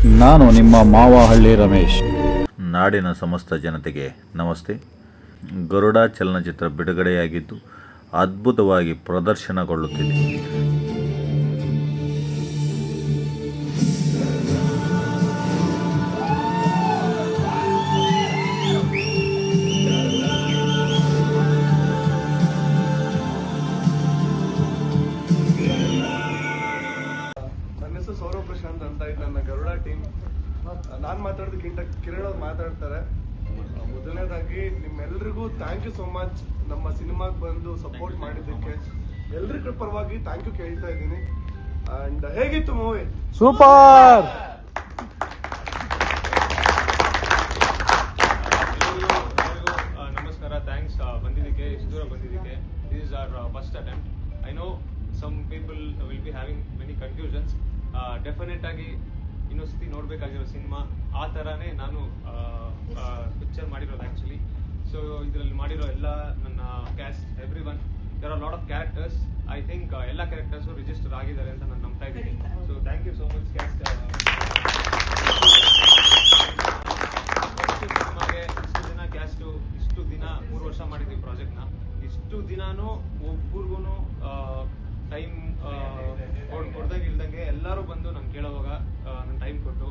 ನಾನು ನಿಮ್ಮ ಮಾವಹಳ್ಳಿ ರಮೇಶ್. ನಾಡಿನ ಸಮಸ್ತ ಜನತೆಗೆ ನಮಸ್ತೆ. ಗರುಡ ಚಲನಚಿತ್ರ ಬಿಡುಗಡೆಯಾಗಿದ್ದು ಅದ್ಭುತವಾಗಿ ಪ್ರದರ್ಶನಗೊಳ್ಳುತ್ತಿದೆ. ನನ್ನ ಹೆಸರು ಸೌರವ್ ಪ್ರಶಾಂತ್ ಅಂತ. ಇದು ನನ್ನ ಗರುಡ ಟೀಮ್. ನಾನು ಮಾತಾಡೋದಕ್ಕಿಂತ ಕಿರಣ್ ಅವ್ರು ಮಾತಾಡ್ತಾರೆ. ಮೊದಲನೇದಾಗಿ ನಿಮ್ಮೆಲ್ರಿಗೂ ಥ್ಯಾಂಕ್ ಯು ಸೋ ಮಚ್. ನಮ್ಮ ಸಿನಿಮಾಗೆ ಬಂದು ಸಪೋರ್ಟ್ ಮಾಡಿದ್ದಕ್ಕೆ ಎಲ್ರಿಗೂ ಪರವಾಗಿ ಥ್ಯಾಂಕ್ ಯು ಕೇಳ್ತಾ ಇದ್ದೀನಿ. ಅಂಡ್ ಹೇಗಿತ್ತು ಮೂವಿ? ಸೂಪರ್. ನಮಸ್ಕಾರ, ಥ್ಯಾಂಕ್ಸ್ ಬಂದಿದ್ದಕ್ಕೆ, ಇಷ್ಟು ದೂರ ಬಂದಿದ್ದಕ್ಕೆ. This is our first attempt. I know some people will be having many confusions. Definite ಆಗಿ ಇನ್ನೊಂದ್ಸತಿ ನೋಡಬೇಕಾಗಿರೋ ಸಿನಿಮಾ ಆ ಥರನೇ ನಾನು ಪಿಕ್ಚರ್ ಮಾಡಿರೋದು ಆ್ಯಕ್ಚುಲಿ. ಸೊ ಇದರಲ್ಲಿ ಮಾಡಿರೋ ಎಲ್ಲ ನನ್ನ cast, every one, there are lot of characters. I think ಎಲ್ಲ ಕ್ಯಾರೆಕ್ಟರ್ಸು ರಿಜಿಸ್ಟರ್ ಆಗಿದ್ದಾರೆ ಅಂತ ನಾನು ನಂಬ್ತಾ ಇದ್ದೀನಿ. So thank you so much cast. ಸಿನಿಮಾಗೆ ಇಷ್ಟು ದಿನ ಕ್ಯಾಸ್ಟು, ಇಷ್ಟು ದಿನ 3 ವರ್ಷ ಮಾಡಿದ್ವಿ ಪ್ರಾಜೆಕ್ಟ್ನ. ಇಷ್ಟು ದಿನಾನು ಒಬ್ಬರಿಗೂ ಟೈಮ್ ಕೊಡ್ದಂಗೆ ಇಲ್ದಂಗೆ ಎಲ್ಲರೂ ಬಂದು ನಾನು ಕೇಳೋವಾಗ ನನ್ನ ಟೈಮ್ ಕೊಟ್ಟು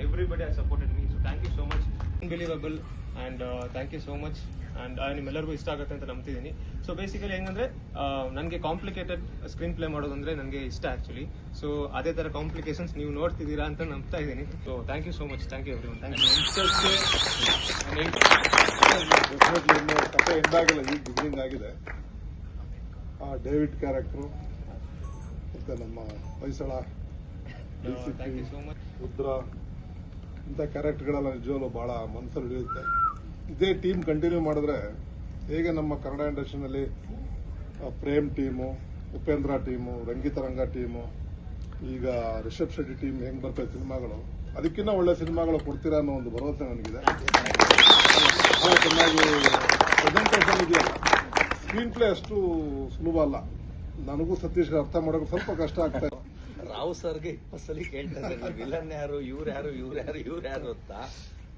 everybody I supported me. So thank you so much. Unbelievable and thank you so much. And ನಿಮ್ಮೆಲ್ಲರಿಗೂ ಇಷ್ಟ ಆಗುತ್ತೆ ಅಂತ ನಂಬ್ತಿದ್ದೀನಿ. ಸೊ ಬೇಸಿಕಲಿ ಹೆಂಗಂದ್ರೆ ನನಗೆ ಕಾಂಪ್ಲಿಕೇಟೆಡ್ ಸ್ಕ್ರೀನ್ ಪ್ಲೇ ಮಾಡೋದಂದ್ರೆ ನನಗೆ ಇಷ್ಟ ಆ್ಯಕ್ಚುಲಿ. ಸೊ ಅದೇ ಥರ ಕಾಂಪ್ಲಿಕೇಶನ್ಸ್ ನೀವು ನೋಡ್ತಿದ್ದೀರಾ ಅಂತ ನಂಬ್ತಾ ಇದ್ದೀನಿ. So thank you so much. Thank you every one. Thank you. ಕಥೆ ಎಂದಾಗಲ್ಲ, ಈಗ ಬಿಗಿನಿಂಗ್ ಆಗಿದೆ. ಡೇವಿಡ್ ಕ್ಯಾರೆಕ್ಟ್ರು ಮತ್ತು ನಮ್ಮ Hoysala, thank you so much. Rudra, ಇಂಥ ಕ್ಯಾರೆಕ್ಟರ್ಗಳೆಲ್ಲ ನಿಜವಾಗ್ಲೂ ಭಾಳ ಮನಸ್ಸಲ್ಲಿ ಹಿಡಿಯುತ್ತೆ. ಇದೇ ಟೀಮ್ ಕಂಟಿನ್ಯೂ ಮಾಡಿದ್ರೆ ಹೇಗೆ ನಮ್ಮ ಕನ್ನಡ ಇಂಡಸ್ಟ್ರಿನಲ್ಲಿ Prem team, Upendra team, Rangitaranga team, ಈಗ ರಿಷಬ್ ಶೆಟ್ಟಿ ಟೀಮ್ ಹೆಂಗೆ ಬರ್ತವೆ ಸಿನಿಮಾಗಳು, ಅದಕ್ಕಿಂತ ಒಳ್ಳೆ ಸಿನಿಮಾಗಳು ಕೊಡ್ತೀರಾ ಅನ್ನೋ ಒಂದು ಭರವಸೆ ನನಗಿದೆ. ಭಾಳ ಚೆನ್ನಾಗಿ ಪ್ರೆಸೆಂಟೇಷನ್ ಇದೆಯಲ್ಲ. ಸ್ಕ್ರೀನ್ ಪ್ಲೇ ಅಷ್ಟು ಸುಲಭ ಅಲ್ಲ. ನನಗೂ ಸತೀಶ್ಗೆ ಅರ್ಥ ಮಾಡೋಕೆ ಸ್ವಲ್ಪ ಕಷ್ಟ ಆಗ್ತಾ ಇದೆ. ರಾವ್ ಸರ್ಗೆ 20 ಸಲ ಕೇಳ್ತಾ ಇದ್ದಾರೆ, ವಿಲನ್ ಯಾರು, ಇವ್ರು ಯಾರು ಅಂತ.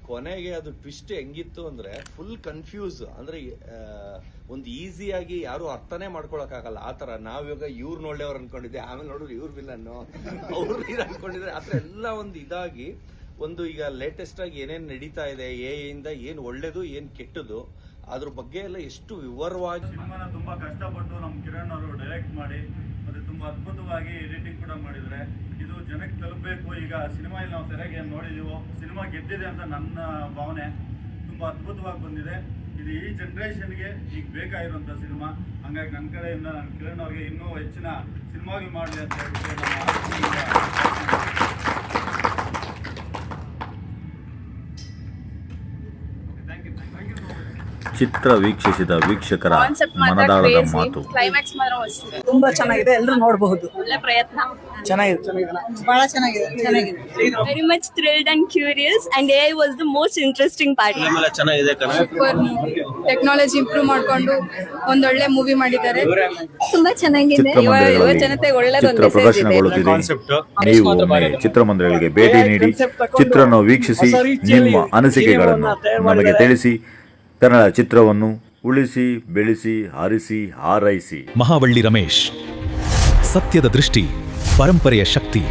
ಕೊನೆಗೆ ಅದು ಟ್ವಿಸ್ಟ್ ಹೆಂಗಿತ್ತು ಅಂದ್ರೆ ಫುಲ್ ಕನ್ಫ್ಯೂಸ್. ಅಂದ್ರೆ ಒಂದು ಈಸಿಯಾಗಿ ಯಾರು ಅರ್ಥನೇ ಮಾಡ್ಕೊಳಕ್ಕಾಗಲ್ಲ ಆ ತರ. ನಾವಿವಾಗ ಇವ್ರನ್ನ ಒಳ್ಳೆಯವ್ರು ಅನ್ಕೊಂಡಿದ್ದೆ, ಆಮೇಲೆ ನೋಡಿದ್ರೆ ಇವ್ರ ವಿಲನ್ನು, ಅವ್ರು ಅನ್ಕೊಂಡಿದ್ರೆ ಆ ಥರ ಎಲ್ಲ ಒಂದು ಇದಾಗಿ ಒಂದು ಈಗ ಲೇಟೆಸ್ಟ್ ಆಗಿ ಏನೇನು ನಡೀತಾ ಇದೆ, ಇಂದ ಏನು ಒಳ್ಳೇದು ಏನು ಕೆಟ್ಟದು, ಅದ್ರ ಬಗ್ಗೆ ಎಲ್ಲ ಎಷ್ಟು ವಿವರವಾಗಿ ಸಿನಿಮಾನ ತುಂಬಾ ಕಷ್ಟಪಟ್ಟು ನಮ್ಮ ಕಿರಣ್ ಅವರು ಡೈರೆಕ್ಟ್ ಮಾಡಿ ಮತ್ತೆ ತುಂಬಾ ಅದ್ಭುತವಾಗಿ ಎಡಿಟಿಂಗ್ ಕೂಡ ಮಾಡಿದ್ರೆ ಇದು ಜನಕ್ಕೆ ತಲುಪಬೇಕು. ಈಗ ಸಿನಿಮಾದಲ್ಲಿ ನಾವು ಸರಿಯಾಗಿ ಏನು ನೋಡಿದೀವೋ, ಸಿನಿಮಾ ಗೆದ್ದಿದೆ ಅಂತ ನನ್ನ ಭಾವನೆ. ತುಂಬಾ ಅದ್ಭುತವಾಗಿ ಬಂದಿದೆ. ಇದು ಈ ಜನರೇಷನ್ಗೆ ಈಗ ಬೇಕಾಗಿರುವಂಥ ಸಿನಿಮಾ. ಹಂಗಾಗಿ ನನ್ನ ಕಡೆಯಿಂದ ನಾನು ಕಿರಣ್ ಅವ್ರಿಗೆ ಇನ್ನೂ ಹೆಚ್ಚಿನ ಸಿನಿಮಾಗಳು ಮಾಡಲಿ ಅಂತ ಹೇಳ್ಬಿಟ್ಟು ಚಿತ್ರ ವೀಕ್ಷಿಸಿದ ವೀಕ್ಷಕರ ಮನದಾಳದ ಮಾತು. ಕ್ಲೈಮ್ಯಾಕ್ಸ್ ಮಾತ್ರ ತುಂಬಾ ಚೆನ್ನಾಗಿದೆ, ಎಲ್ಲರೂ ನೋಡಬಹುದು. ಒಳ್ಳೆ ಪ್ರಯತ್ನ. ಚೆನ್ನಾಗಿದೆ, ಬಹಳ ಚೆನ್ನಾಗಿದೆ. Very much thrilled and curious and AI was the most interesting part. ಚೆನ್ನಾಗಿದೆ. ಟೆಕ್ನಾಲಜಿ ಇಂಪ್ರೂವ್ ಮಾಡ್ಕೊಂಡು ಒಂದೊಳ್ಳೆ ಮೂವಿ ಮಾಡಿದ್ದಾರೆ. ತುಂಬಾ ಚೆನ್ನಾಗಿದೆ. ಚಿತ್ರಮಂದಿರಗಳಲ್ಲಿ ಚಿತ್ರ ಪ್ರದರ್ಶನಗೊಳ್ಳುತ್ತಿದೆ. ನೀವು ಒಮ್ಮೆ ಚಿತ್ರಮಂದಿರಗಳಿಗೆ ಭೇಟಿ ನೀಡಿ ಚಿತ್ರವನ್ನು ವೀಕ್ಷಿಸಿ ನಿಮ್ಮ ಅನಿಸಿಕೆಗಳನ್ನು ನಮಗೆ ತಿಳಿಸಿ. ಕನ್ನಡ ಚಿತ್ರವನ್ನು ಉಳಿಸಿ, ಬೆಳೆಸಿ, ಹರಿಸಿ, ಹಾರೈಸಿ. ಮಾವಹಳ್ಳಿ ರಮೇಶ್, ಸತ್ಯದ ದೃಷ್ಟಿ, ಪರಂಪರೆಯ ಶಕ್ತಿ.